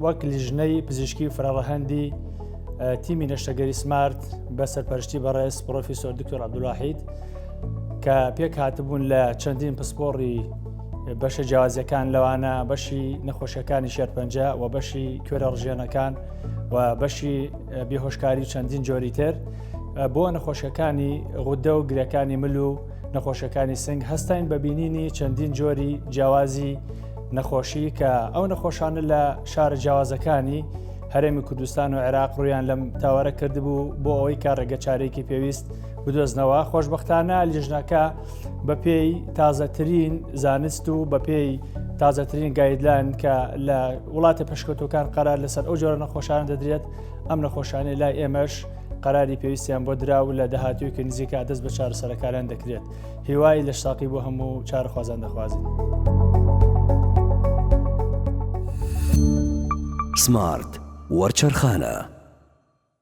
وەک لیژنەی پزیشکی و فراڕەهەندی تیمی نەشتەگەری سمارت بە سەرپەرشتی بەڕێز پرۆفیسۆر دکتۆر عەبدوڵواحید کە پێک هاتبوون لە چەندین پسپۆڕی بەشە جیاوازیەکان لەوانە بەشی نەخۆشیەکانی شێرپەنجە و بەشی کوێرە ڕژێنەکان و بەشی بێهۆشکاری چەندین جۆری تر بۆ نەخۆشیەکانی غودە و گرەکانی مل و نەخۆشیەکانی سنگ هەستین بە بینینی چەندین جۆری جیاوازی نەخۆشی کە ئەو نەخۆشانە لە شارە جیاوازەکانی هەرێمی کوردستان و عێراق ڕوویان لەم تاوەرە کردبوو بۆ ئەوەی کە ڕێگەچارێکی پێویست بدۆزنەوە. خۆشبەختانە لیژنەکە بە پێی تازەترین زانست و بە پێی تازەترین گایدلاین کە لە وڵاتە پێشکەوتوەکان قەرار لەسەر ئەو جۆرە نەخۆشانە دەدرێت ئەم نەخۆشانەی لای ئێمەش قەراری پێویستیان بۆ درا و لە داهاتوویەکە نزیکە دەست بە چارەسەرەکاریان دەکرێت. هیوای لە شتاقی بۆ هەموو چارەخوازان دەخوازین. سمارت وەرچەرخانە.